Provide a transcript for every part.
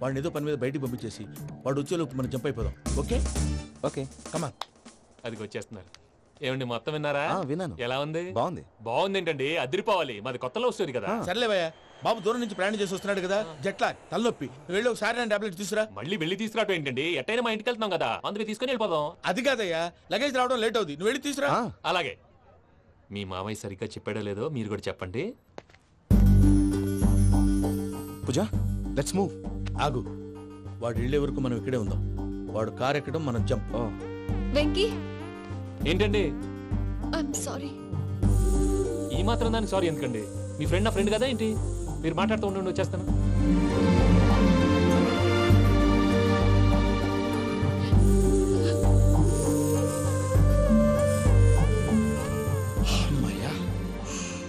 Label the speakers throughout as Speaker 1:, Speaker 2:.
Speaker 1: వాడిని ఏదో పని మీద బయటికి పంపించేసి వాడు వచ్చేలోపు మనం జంప్ అయిపోదాం. Okay
Speaker 2: okay
Speaker 1: come on.
Speaker 3: అది వచ్చేస్తున్నారు. ఏమండి మొత్తం విన్నారా?
Speaker 2: విన్నాను.
Speaker 3: ఎలా ఉంది?
Speaker 2: బాగుంది.
Speaker 3: బాగుంది ఏంటండి, అదిరిపోవాలి. మాది కొత్తలో వస్తుంది కదా.
Speaker 1: సర్లేవయ్యా, బాబు దూరం నుంచి ప్రయాణం చేసి వస్తున్నాడు కదా, జట్లా తలనొప్పి. వెళ్ళి ఒకసారి నా టాబ్లెట్ తీసురా.
Speaker 3: మళ్ళీ వెళ్ళి తీసుకురావటం ఏంటండి? ఎట్టైనా మా ఇంటికి వెళ్తున్నాం కదా, అందుకే తీసుకుని వెళ్ళిపోదాం.
Speaker 1: అది కాదయ్యా, లగేజ్ రావడం లేట్ అవుతుంది, నువ్వు వెళ్ళి తీసురా.
Speaker 3: అలాగే. మీ మామయ్య సరిగ్గా చెప్పాడో లేదో మీరు కూడా చెప్పండి.
Speaker 2: పూజ లెట్స్ మూవ్.
Speaker 1: ఆగు, వాడు వెళ్ళే వరకు మనం ఇక్కడే ఉందాం. వాడు కార్ ఎక్కడం, మనం జంప్.
Speaker 4: వెంకీ
Speaker 3: ఏంటండి
Speaker 4: ఐఎమ్ సారీ.
Speaker 3: ఈ మాత్రం దానికి సారీ ఎందుకండి? మీ ఫ్రెండ్ నా ఫ్రెండ్ కదా ఏంటి? మీరు మాట్లాడుతూ ఉండండి, వచ్చేస్తాను.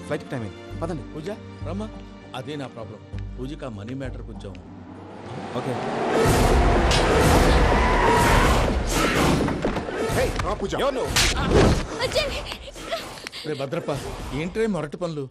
Speaker 2: ఫ్లైట్ టైం అయింది, పదండి.
Speaker 1: పూజ రమ్మా. అదే నా ప్రాబ్లం. పూజకి ఆ మనీ మ్యాటర్ కొంచెం.
Speaker 2: ఓకే
Speaker 1: రే భద్రప్ప, ఏంట్రే మొరటి పనులు?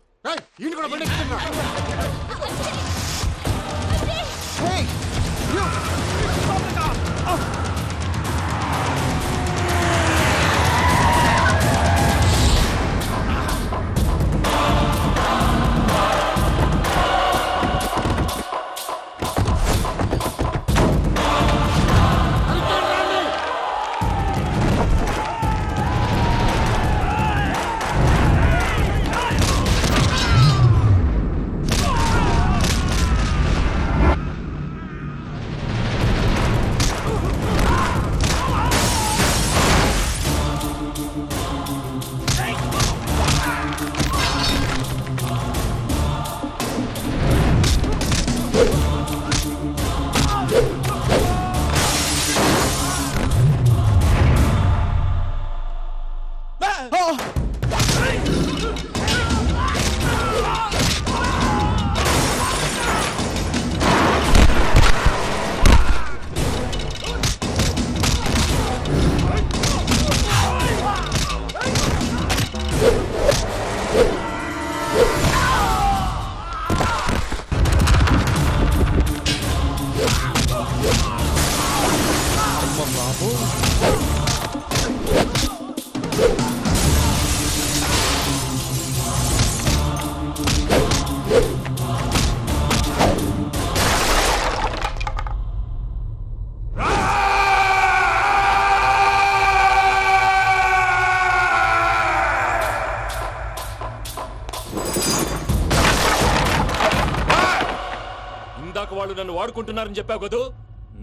Speaker 3: వాళ్ళు నన్ను వాడుకుంటున్నారని చెప్పావు కదూ.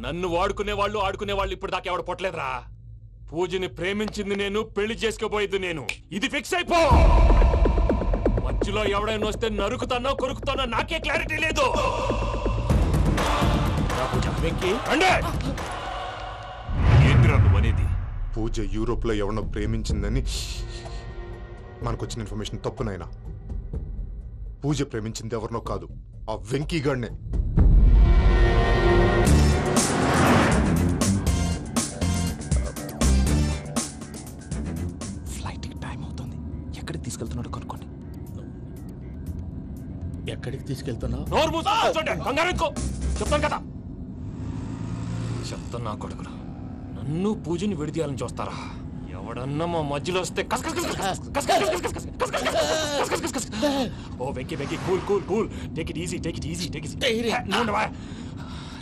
Speaker 3: నన్ను వాడుకునే వాళ్ళు ఆడుకునే వాళ్ళు ఇప్పుడు దాకా ఎవడ పొట్టలేదురా. పూజని ప్రేమించింది నేను, పెళ్లి చేసుకోబోయేది నేను. ఇది ఫిక్స్ అయిపో. మధ్యలో ఎవడైనా వస్తే నరుకుతానో కొరుకుతానో నాకే క్లారిటీ లేదు. ఏంద్రా నువ్వనేది?
Speaker 5: పూజ యూరోప్ లో ఎవరినో ప్రేమించిందని మనకొచ్చిన ఇన్ఫర్మేషన్ తప్పునైనా. పూజ ప్రేమించింది ఎవరినో కాదు, ఆ వెంకీ గాడినే.
Speaker 2: ఫ్లైట్ టైం అవుతుంది, ఎక్కడికి తీసుకెళ్తున్నాడో కనుక్కోండి.
Speaker 1: ఎక్కడికి తీసుకెళ్తున్నావు?
Speaker 3: చెప్తాను కదా. చెప్తాను నా కొడుకును. నన్ను పూజని విడిదీయాలని చూస్తారా? ఎవడన్నా మా మధ్యలో వస్తే ఓ Venky Venky cool cool cool, take it easy take it easy take it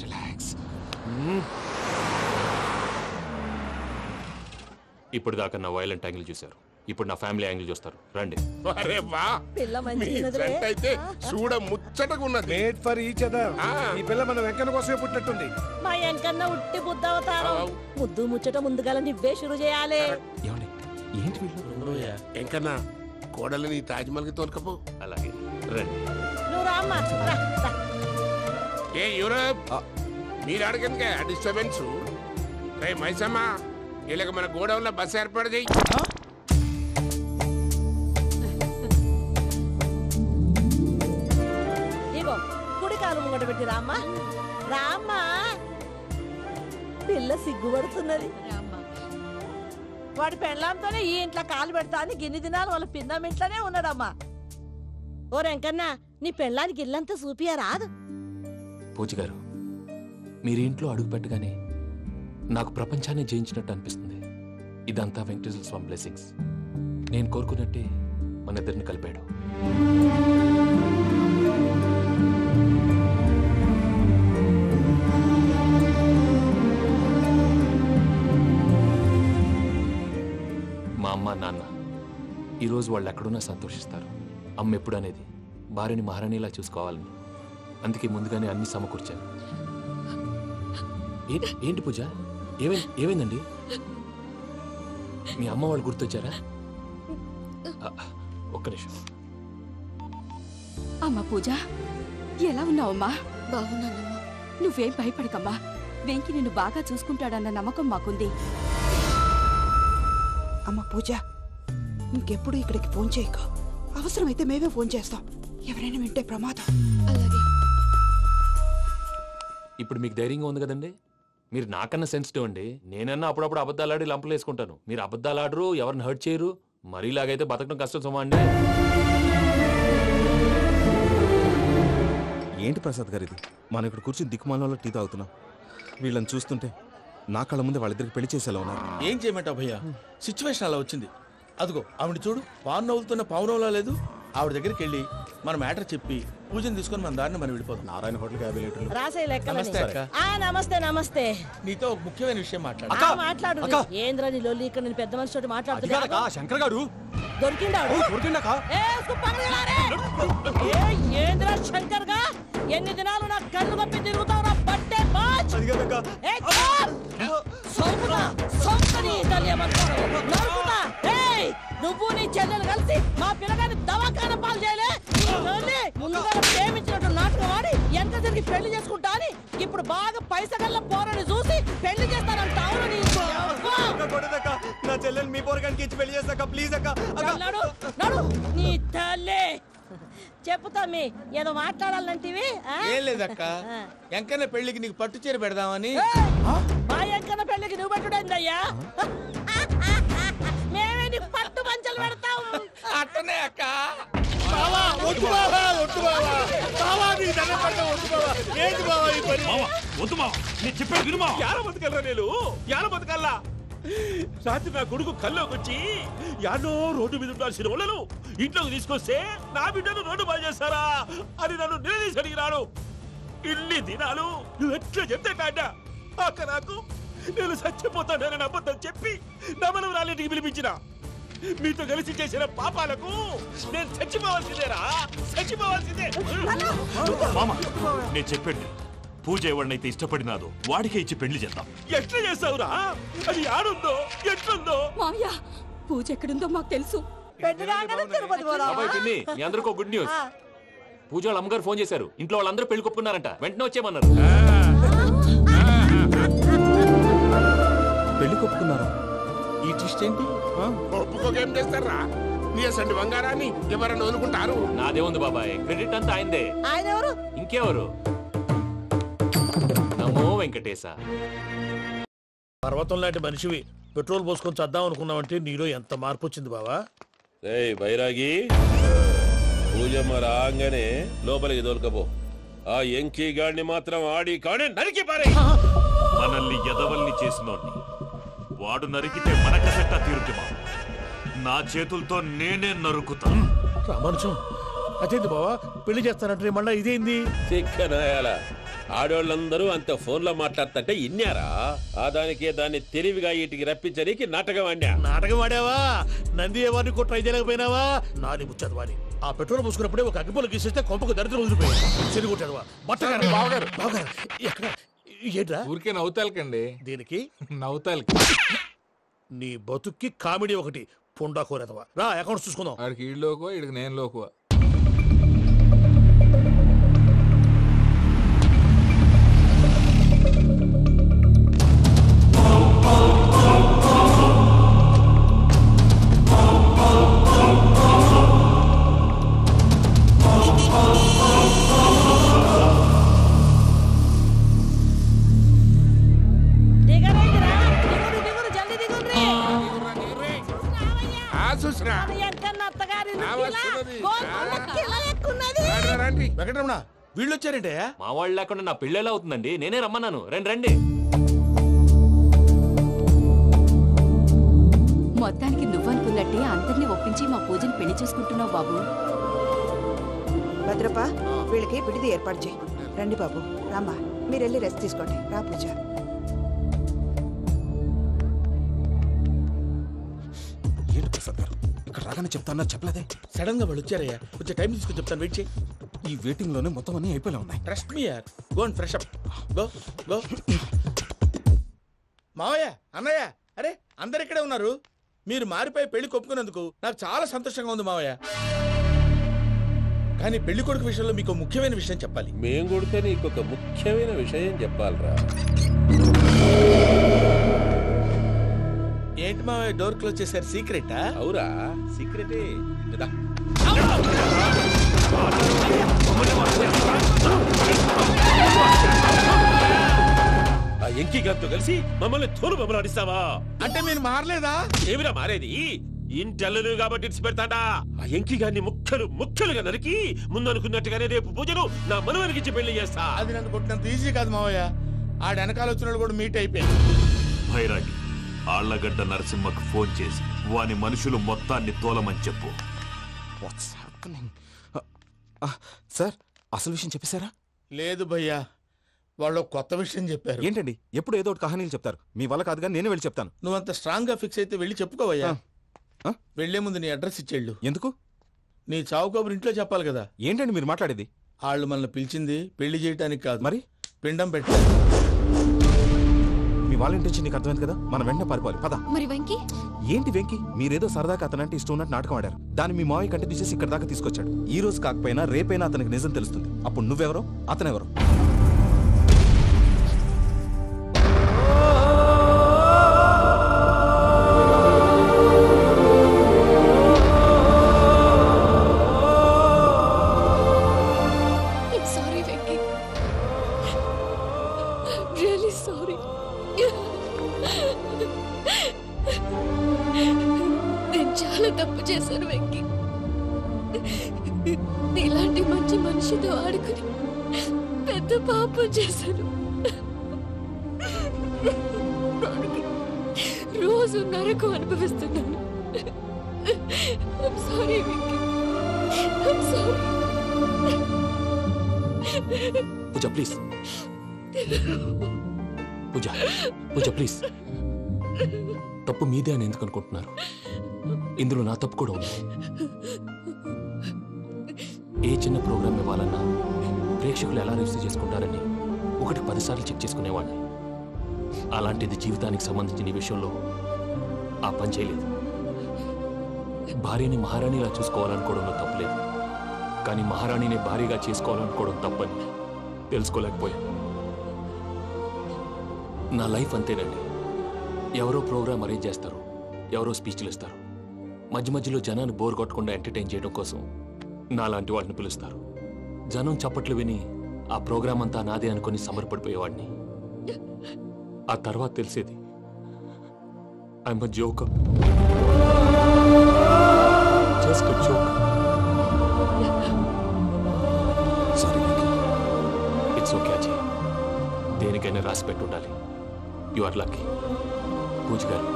Speaker 3: relax. ఇప్పుడు దాకా నా వైలెంట్ యాంగిల్ చూశారు, ఇప్పుడు నా ఫ్యామిలీ యాంగిల్ చూస్తారు. రండి.
Speaker 6: అరే వా, అయితే చూడ ముచ్చటగా ఉన్నది.
Speaker 7: Made for each other. ఈ పిల్ల మన వెంకన్న కోసమే పుట్టినట్టుంది.
Speaker 8: మా వెంకన్న ఉట్టి బుద్ధవతారం. ముద్దు ముచ్చట ముందుగా నువ్వే షురు చేయాలి.
Speaker 2: ఏంటి వీళ్ళు?
Speaker 6: వెంకన్న కోడలిని తాజ్మహల్ కి తోలుకపో.
Speaker 3: అలాగే రండి.
Speaker 8: నువ్వు రామ్మా.
Speaker 6: ఏ యూరోప్ మీరు అడగందుకే డిస్టర్బెన్స్. రే మైసమ్మ, వీళ్ళకి మన గోడౌన్ లో బస్సు ఏర్పాటు చేయి.
Speaker 8: ఇగో కుడి కాలు ముంగట పెట్టి రామ్మా. రామ్మా, పిల్ల సిగ్గుపడుతున్నది. వాడి పెళ్ళాంతోనే ఈ ఇంట్లో కాలు పెడతా అని గిన్ని దినాలు వాళ్ళ పిన్నం ఇంట్లోనే ఉన్నాడమ్మా. ఓ వెంకన్న, నీ పెళ్ళానికి ఇల్లంతా చూపియా రాదు?
Speaker 3: పూజ గారు, మీరు ఇంట్లో అడుగు పెట్టగానే నాకు ప్రపంచాన్ని జయించినట్టు అనిపిస్తుంది. ఇదంతా వెంకటేశ్వర స్వామి బ్లెస్సింగ్స్. నేను కోరుకున్నట్టే మన ఇద్దరిని కలిపాడు. మా అమ్మ నాన్న ఈరోజు వాళ్ళు ఎక్కడున్నా సంతోషిస్తారు. అమ్మ ఎప్పుడు అనేది భార్యని మహారాణిలా చూసుకోవాలని, అందుకే ముందుగానే అన్ని సమకూర్చాను. ఏంటి పూజ, ఏమైందండి? మీ అమ్మ వాళ్ళు గుర్తొచ్చారా? ఒక్క నిమిషం.
Speaker 9: అమ్మా పూజ, ఎలా ఉన్నావమ్మా?
Speaker 4: బాగున్నానమ్మా.
Speaker 9: నువ్వేం భయపడకమ్మా. వెంకి నిన్ను బాగా చూసుకుంటాడన్న నమ్మకం మాకుంది.
Speaker 10: అమ్మ పూజ, ఇంకెప్పుడు ఇక్కడికి ఫోన్ చేయక. అవసరమైతే మేమే ఫోన్ చేస్తాం. ఎవరైనా వింటే ప్రమాదం.
Speaker 4: అలాగే.
Speaker 3: ఇప్పుడు మీకు ధైర్యంగా ఉంది కదండి. మీరు నాకన్నా సెన్సిటివ్ అండి. నేనన్నా అప్పుడప్పుడు అబద్ధాలాడి లంపలు వేసుకుంటాను. మీరు అబద్ధాలాడరు, ఎవరిని హర్ట్ చేయరు. మరీలాగైతే బతకడం కష్టం సుమా అండి.
Speaker 2: ఏంటి ప్రసాద్ గారు ఇది? మనం ఇక్కడ కూర్చుని దిక్కుమాలలో టీ తాగుతున్నాం. వీళ్ళని చూస్తుంటే నా కళ్ళ ముందే వాళ్ళిద్దరికి పెళ్లి చేసేలా ఉన్నారు.
Speaker 1: ఏం చేయమంటావు భయ్యా, సిచ్యువేషన్ అలా వచ్చింది. అదిగో ఆవిడ చూడు, పావు నవ్వుతున్న పావునవ్వులా లేదు. ఆవిడ దగ్గరికి వెళ్ళి మన మ్యాటర్ చెప్పి పూజను తీసుకొని మన దారిని మనం వెళ్ళిపోతాం.
Speaker 2: నారాయణ హోటల్కి 50 లీటర్లు.
Speaker 8: రాసే
Speaker 1: నమస్తే అక్క.
Speaker 8: నమస్తే నమస్తే.
Speaker 1: నీతో ఒక ముఖ్యమైన విషయం మాట్లాడు.
Speaker 8: మాట్లాడు. ఏంద్రా నీ లొల్లి? ఇక్కడ నేను పెద్ద మనిషి తోటి మాట్లాడుతున్నా.
Speaker 2: శంకర్ గారు
Speaker 8: దొరికిందాడు. ఏంద్రా శంకర్ గా? ఎన్ని దినాలు నా కళ్ళు కప్పి తిరుగుతావు నా పట్టే బాచ్. నువ్వు నీ చెల్లెలు కలిసి మా పిల్లగాని దవాఖాన పాలు చేయలే. ముందుగా ప్రేమించినట్టు నాటకం ఆడి ఎంత తిరిగి పెళ్లి చేసుకుంటా అని ఇప్పుడు బాగా పైసగల్ల పోరని చూసి పెళ్లి చేస్తానంటావు.
Speaker 2: నా చెల్లెలు మీ పోరగానికి ఇచ్చి పెళ్లి చేస్తాక ప్లీజ్ అక్క.
Speaker 8: నడు నీ తల్లి. చెప్పుతా మీ ఏదో మాట్లాడాలంటివి.
Speaker 1: ఏం లేదక్క, ఎంకన్న పెళ్లికి నీకు పట్టు చీర పెడదామని.
Speaker 8: మా ఎంకన్న పెళ్లికి నువ్వు పెట్టుడైందయ్యా? మేమే నీకు పట్టు పంచలు పెడతాం.
Speaker 1: అట్టనే అక్క.
Speaker 11: రాత్రి నా కొడుకు కల్లోకి వచ్చి యాడో రోడ్డు మీద ఉండాల్సిన వాళ్ళను ఇంట్లోకి తీసుకొస్తే నా బిడ్డను రోడ్డు బాగా చేస్తారా అని నన్ను నిలదీసి అడిగినాడు. ఇన్ని దినాలు నువ్వు ఎట్లా చెప్తే కాట అక్క నాకు నేను చచ్చిపోతానని అబద్ధం చెప్పి నమ్మనం రాలేటికి పిలిపించిన. మీతో కలిసి చేసిన పాపాలకు నేను చచ్చిపోవాల్సిందేరా, చచ్చిపోవాల్సిందే.
Speaker 3: మామ నేను చెప్పండి, పూజ ఎవరినైతే ఇష్టపడినాదో వాడికే ఇచ్చి పెళ్లి చేద్దాం.
Speaker 11: ఎట్లా చేస్తావురా? అది ఆడుందో ఎట్లుందో.
Speaker 9: మామయ్య, పూజ ఎక్కడుందో మాకు తెలుసు.
Speaker 3: పిన్ని, మీ అందరికీ గుడ్ న్యూస్. పూజ వాళ్ళ అమ్మగారు ఫోన్ చేశారు. ఇంట్లో వాళ్ళందరూ పెళ్లి కొప్పుకున్నారంట. వెంటనే వచ్చేయమన్నారు.
Speaker 2: పెళ్లి కొప్పుకున్నారా?
Speaker 1: ఈ ట్విస్ట్ ఏంటి?
Speaker 6: ఒప్పుకోకేం చేస్తారా? నీ అసంటి బంగారాన్ని ఎవరన్నా అనుకుంటారు?
Speaker 3: నాదే ఉంది బాబాయ్, క్రెడిట్ అంతా ఆయనదే.
Speaker 8: ఆయన ఎవరు?
Speaker 3: ఇంకెవరు? నమో వెంకటేశ.
Speaker 11: పర్వతం లాంటి మనిషివి పెట్రోల్ పోసుకొని చద్దాం అనుకున్నావంటే నీలో ఎంత మార్పు వచ్చింది బావా.
Speaker 12: బైరాగి, పూజమ్మ రాగానే లోపలికి దొరకపో. ఆ ఎంకీ గాడిని మాత్రం ఆడి కానీ నరికి పారే.
Speaker 3: మనల్ని ఎదవల్ని చేసినోడ్ని వాడు నరికితే మనకసెట్టా తీరుతుమా? నా చేతులతో నేనే నరుకుతా.
Speaker 11: రామానుజం, అదేంది బావా పెళ్లి చేస్తానంటే మళ్ళా ఇదేంది?
Speaker 12: చిక్కనాయాల ఆడోళ్ళందరూ అంత ఫోన్లో మాట్లాడుతుంటే ఇన్నారా? ఆ దానికే దాన్ని తెలివిగా వీటికి రప్పించడానికి నాటకం ఆడా.
Speaker 11: నాటకం ఆడావా? నంది ఎవరిని కూడా ట్రై చేయలేకపోయినావా? నాని ముచ్చదు వాని. ఆ పెట్రోల్ పోసుకున్నప్పుడే ఒక అగ్గిపోలు గీసేస్తే కొంపకు దరిద్రం వదిలిపోయాయి. చెరుగుంటాడువా బట్టగారు. బావగారు బావగారు ఎక్కడ? ఏంట్రా?
Speaker 13: ఊరికే నవ్వుతాలకండి.
Speaker 11: దీనికి
Speaker 13: నవ్వుతాలకి
Speaker 11: నీ బతుక్కి కామెడీ ఒకటి. పుండా కోరేదవా రా, అకౌంట్స్ చూసుకుందాం.
Speaker 13: ఆడికి ఈడు లోకువ, ఈడికి నేను లోకువ.
Speaker 8: వెంకటరమణ,
Speaker 1: వీళ్ళు వచ్చారంటయ్యా?
Speaker 3: మా వాళ్ళు లేకుండా నా పెళ్ళి ఎలా అవుతుందండి? నేనే రమ్మన్నాను. రండి రండి.
Speaker 9: మొత్తానికి నువ్వనుకున్నట్టే అందరినీ ఒప్పించి మా పూజని పెళ్లి చేసుకుంటున్నావు బాబు.
Speaker 10: భద్రప్ప వీళ్ళకి విడిది ఏర్పాటు చేయి. రండి బాబు, రామ్మా మీరు వెళ్ళి రెస్ట్ తీసుకోండి. రా పూజ.
Speaker 2: ఏంటి ప్రసాద్ గారు ఇక్కడ రాగానే చెప్తాను చెప్పలేదే?
Speaker 1: సడన్ గా వాళ్ళు వచ్చారయ్యా, కొంచెం టైం తీసుకొని చెప్తాను, వెయిట్ చేయి.
Speaker 2: ఈ వెయిటింగ్ లోనే మొత్తం అన్ని అయిపోయినా ఉన్నాయి.
Speaker 1: ట్రస్ట్ మీ యార్, go and fresh up. Go go. మావయ్య, అన్నయ్య, అరే అందరు ఇక్కడే ఉన్నారు. మీరు మారిపోయి పెళ్లి కొప్పుకున్నందుకు నాకు చాలా సంతోషంగా ఉంది మావయ్య. కానీ పెళ్లి కొడుకు విషయంలో మీకు ముఖ్యమైన విషయం చెప్పాలి.
Speaker 12: మేం కొడుకు నీకు ఒక ముఖ్యమైన విషయం చెప్పాలరా.
Speaker 1: ఏంటి మావయ్య డోర్ క్లోజ్ చేశారు? సీక్రెటా?
Speaker 12: అవురా, సీక్రెటే. ఆ ఎంకి గారితో కలిసి మమ్మల్ని తోలు బొమ్మలాడిస్తావా?
Speaker 1: అంటే మీరు మారలేదా?
Speaker 12: ఏమిరా మారేది? ఇంటల్లు కాబట్టి ఇడిచి పెడతాడా? ఆ ఎంకి గారిని ముక్కలు ముక్కలుగా నరికి ముందు అనుకున్నట్టుగానే రేపు పూజను నా మనవరికిచ్చి పెళ్లి చేస్తా.
Speaker 1: అది నన్ను కొట్టినంత ఈజీ కాదు మావయ్య. ఆడ వెనకాల వచ్చిన కూడా మీట్ అయిపోయాను.
Speaker 11: భైరాగి ఆళ్లగడ్డ నరసింహకు ఫోన్ చేసి వాని మనుషులు మొత్తాన్ని తోలమని చెప్పు.
Speaker 2: సార్ అసలు విషయం చెప్పేశారా?
Speaker 1: లేదు భయ్యా, వాళ్ళు కొత్త విషయం చెప్పారు.
Speaker 2: ఏంటండి ఎప్పుడు ఏదో ఒకటి కహానీలు చెప్తారు. మీ వల్ల కాదుగా నేనే వెళ్ళి చెప్తాను.
Speaker 1: నువ్వంత స్ట్రాంగ్ గా ఫిక్స్ అయితే వెళ్ళి చెప్పుకోవయ్యా. వెళ్లే ముందు నీ అడ్రస్ ఇచ్చేళ్ళు.
Speaker 2: ఎందుకు?
Speaker 1: నీ చావు కబురు ఇంట్లో చెప్పాలి కదా.
Speaker 2: ఏంటండి మీరు మాట్లాడేది?
Speaker 1: వాళ్ళు మనల్ని పిలిచింది పెళ్లి చేయటానికి కాదు,
Speaker 2: మరి
Speaker 1: పిండం పెట్టాలి.
Speaker 2: మీ వాళ్ళ ఇంటి నీకు అర్థమైంది కదా, మనం వెంటనే పారిపోవాలి. పద.
Speaker 4: మరి వెంకీ?
Speaker 2: ఏంటి వెంకీ? మీరేదో సరదాగా అతనంటే ఇష్టం ఉన్నట్టు నాటకం ఆడారు. దాన్ని మీ మావయ్య కంటే తీసేసి ఇక్కడ దాకా తీసుకొచ్చాడు. ఈ రోజు కాకపోయినా రేపైనా అతనికి నిజం తెలుస్తుంది. అప్పుడు నువ్వెవరో అతనెవరో.
Speaker 4: Sorry Venky, really sorry. నేను చాలా తప్పు చేశాను వెంకీ. నీలాంటి మంచి మనిషితో ఆడుకుని పెద్ద పాపం చేశాను. రోజు నరకం అనుభవిస్తున్నాను. Sorry Venky, sorry.
Speaker 3: Pooja please, Pooja Pooja please. తప్పు మీదే అని ఎందుకు అనుకుంటున్నారు? ఇందులో నా తప్పు కూడా ఉంది. ఏ చిన్న ప్రోగ్రామ్ ఇవ్వాలన్నా ప్రేక్షకులు ఎలా రిసీవ్ చేసుకుంటారని 1-10 సార్లు చెక్ చేసుకునేవాడిని. అలాంటిది జీవితానికి సంబంధించిన ఈ విషయంలో ఆ పని చేయలేదు. భార్యని మహారాణిలా చూసుకోవాలనుకోవడంలో తప్పులేదు, కానీ మహారాణిని భార్యగా చేసుకోవాలనుకోవడం తప్పని తెలుసుకోలేకపోయాను. నా లైఫ్ అంతేనండి. ఎవరో ప్రోగ్రామ్ అరేంజ్ చేస్తారు, ఎవరో స్పీచ్లు ఇస్తారు. మధ్య మధ్యలో జనాన్ని బోర్ కొట్టకుండా ఎంటర్టైన్ చేయడం కోసం నాలాంటి వాళ్ళని పిలుస్తారు. జనం చప్పట్లు విని ఆ ప్రోగ్రామ్ అంతా నాదే అనుకుని సమర్పడిపోయేవాడిని. ఆ తర్వాత తెలిసేది I'm a joker, just a joker. Sorry, it's okay Ajay. దేనికైనా రాసి పెట్టుండాలి. You are lucky. పూజ గారు,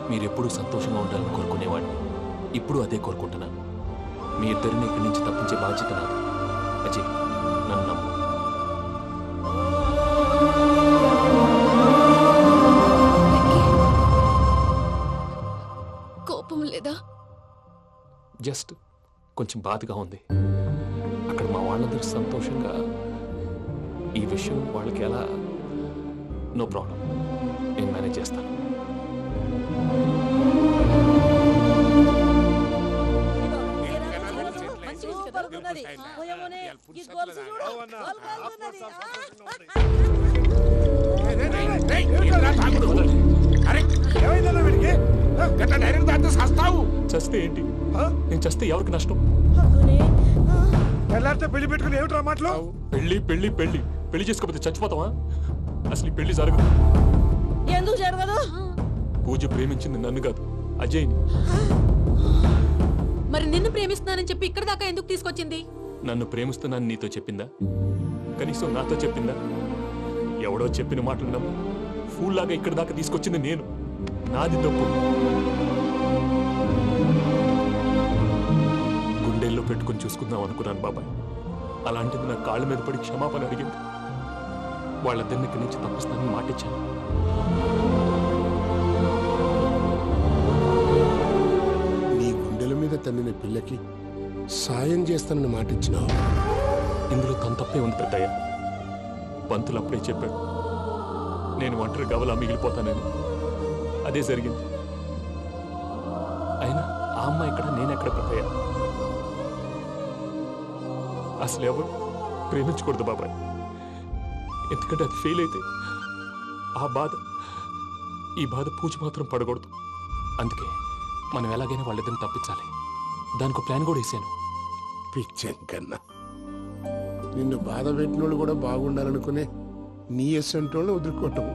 Speaker 3: మీరు ఎప్పుడూ సంతోషంగా ఉండాలని కోరుకునేవాడిని. ఇప్పుడు అదే కోరుకుంటున్నాను. మీ ఇద్దరిని ఇక్కడి నుంచి తప్పించే బాధ్యత నాది. అజయ్, నన్ను నమ్ము.
Speaker 4: కోపం లేదా?
Speaker 3: జస్ట్ కొంచెం బాధగా ఉంది. అక్కడ మా వాళ్ళందరూ సంతోషంగా ఈ విషయం వాళ్ళకి ఎలా. నో ప్రాబ్లం, నేను మేనేజ్ చేస్తాను. చస్తే ఏంటి? నేను చస్తే ఎవరికి నష్టం?
Speaker 7: పెళ్లి పెట్టుకుని ఏమిట్రా మాటలు?
Speaker 3: పెళ్లి పెళ్లి పెళ్లి పెళ్లి చేసుకోకపోతే చచ్చిపోతావా? అసలు ఈ పెళ్లి జరగదు.
Speaker 8: ఎందుకు జరగదు?
Speaker 3: పూజ ప్రేమించింది నన్ను కాదు, అజయ్ని.
Speaker 14: మరి నిన్ను ప్రేమిస్తున్నానని చెప్పి ఇక్కడ దాకా ఎందుకు తీసుకొచ్చింది?
Speaker 3: నన్ను ప్రేమిస్తున్నాను నీతో చెప్పిందా? కనీసం నాతో చెప్పిందా? ఎవడో చెప్పిన మాటలు నమ్ము ఫూల్లాగా ఇక్కడి దాకా తీసుకొచ్చింది నేను. నాది తప్పు. గుండెల్లో పెట్టుకుని చూసుకుందాం అనుకున్నాను బాబాయ్. అలాంటిది నా కాళ్ళ మీద పడి క్షమాపణ అడిగింది. వాళ్ళిద్దరిని ఇక్కడి నుంచి తప్పిస్తానని మాటిచ్చాను.
Speaker 14: నీ గుండెల మీద తన్నిన పిల్లకి సాయం చేస్తానని మాటిచ్చినావు.
Speaker 3: ఇందులో తన తప్పే ఉంది పెద్దయ్య. పంతులు అప్పుడే చెప్పాడు నేను ఒంటరి గవలా మిగిలిపోతానని. అదే జరిగింది. అయినా ఆ అమ్మాయి ఎక్కడ, నేనెక్కడ పెద్దయ్య? అసలు ఎవరు ప్రేమించకూడదు బాబాయ్. ఎందుకంటే అది ఫెయిల్ అయితే ఈ బాధ పూజ మాత్రం పడకూడదు. అందుకే మనం ఎలాగైనా వాళ్ళిద్దరిని తప్పించాలి. దానికి ప్లాన్ కూడా వేసాను.
Speaker 14: పిచ్చం కన్నా నిన్ను బాధ పెట్టినోళ్ళు కూడా బాగుండాలనుకునే నీ ఎస్సంటోళ్ళు వదులుకోవటం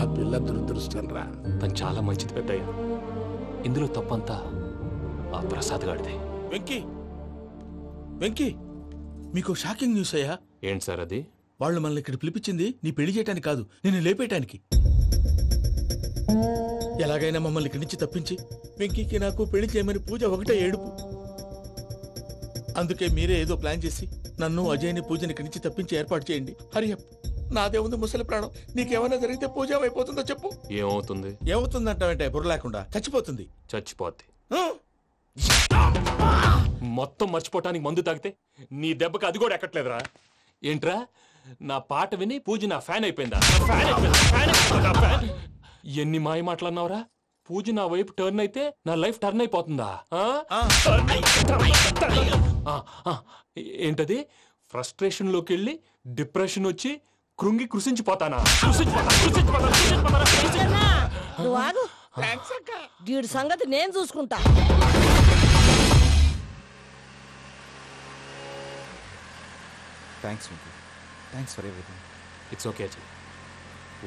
Speaker 14: ఆ పిల్ల దురదృష్టం రా.
Speaker 3: తను చాలా మంచిది పెద్దయ్య. ఇందులో తప్పంతా ఆ ప్రసాద్ గాడిదే.
Speaker 1: వెంకీ వెంకీ, మీకు షాకింగ్ న్యూస్ అయ్యా.
Speaker 3: ఏంటి సార్ అది?
Speaker 1: వాళ్ళు మనల్ని ఇక్కడ పిలిపించింది నీ పెళ్లి చేయటానికి కాదు, నిన్ను లేపేయటానికి. ఎలాగైనా మమ్మల్ని ఇక్కడి నుంచి తప్పించి వెంకీకి నాకు పెళ్లి చేయమని పూజ ఒకటే ఏడుపు. అందుకే మీరే ఏదో ప్లాన్ చేసి నన్ను అజయ్ని పూజని ఇక్కడి నుంచి తప్పించి ఏర్పాటు చేయండి. హరియప్, నాదే ఉంది ముసలి ప్రాణం. నీకేమైనా జరిగితే పూజ అయిపోతుందో చెప్పు.
Speaker 3: ఏమవుతుంది?
Speaker 1: ఏమవుతుందంటావంటే బుర్ర లేకుండా చచ్చిపోతుంది.
Speaker 3: చచ్చిపోద్ది. మొత్తం మర్చిపోవటానికి మందు తాగితే నీ దెబ్బకి అది కూడా ఎక్కట్లేదురా. ఏంట్రా, నా పాట విని పూజ నా ఫ్యాన్ అయిపోయిందా? ఎన్ని మాయ మాటలన్నావురా? పూజ నా వైపు టర్న్ అయితే నా లైఫ్ టర్న్ అయిపోతుందా? ఏంటది? ఫ్రస్ట్రేషన్ లోకి వెళ్ళి డిప్రెషన్ వచ్చి కృంగి కృషించిపోతానా?
Speaker 8: నువ్వు ఆగు. వీడి సంగతి నేను చూసుకుంటా.
Speaker 2: Thanks for everything.
Speaker 3: It's okay Ajay.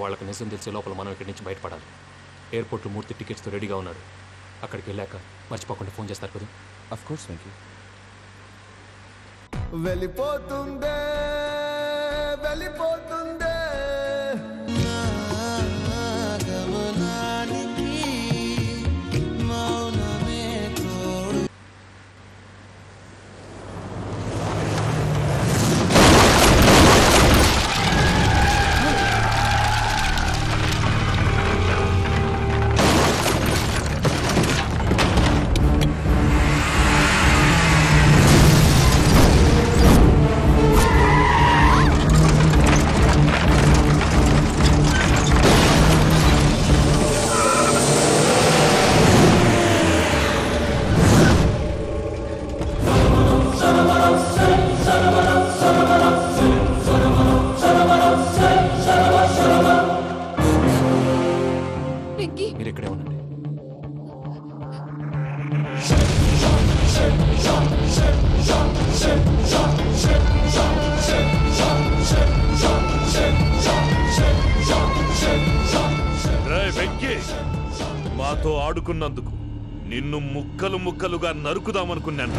Speaker 3: వాళ్ళకి నిజం తెలిసే లోపల మనం ఇక్కడి నుంచి బయటపడాలి. ఎయిర్పోర్ట్లో మూర్తి టికెట్స్తో రెడీగా ఉన్నాడు. అక్కడికి వెళ్ళాక మర్చిపోకుండా ఫోన్ చేస్తారు కదా.
Speaker 2: Of course Venky.
Speaker 15: వెళ్ళిపోతుందే వెళ్ళిపోతుందే గమనానికి మౌనమే తోడు.
Speaker 3: మీరు ఇక్కడే ఉండండి.
Speaker 11: వెంకీ, మాతో ఆడుకున్నందుకు నిన్ను ముక్కలు ముక్కలుగా నరుకుదామనుకున్నాను.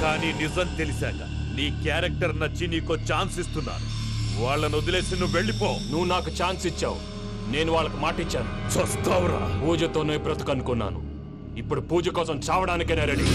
Speaker 11: కానీ నిజం తెలిసాక నీ క్యారెక్టర్ నచ్చి నీకో ఛాన్స్ ఇస్తున్నాను. వాళ్ళను వదిలేసి నువ్వు వెళ్ళిపో.
Speaker 3: నువ్వు నాకు ఛాన్స్ ఇచ్చావు, నేను వాళ్ళకి మాట ఇచ్చాను.
Speaker 11: చస్తావురా.
Speaker 3: పూజతోనే బ్రతుకనుకున్నాను. ఇప్పుడు పూజ కోసం చావడానికైనా రెడీ.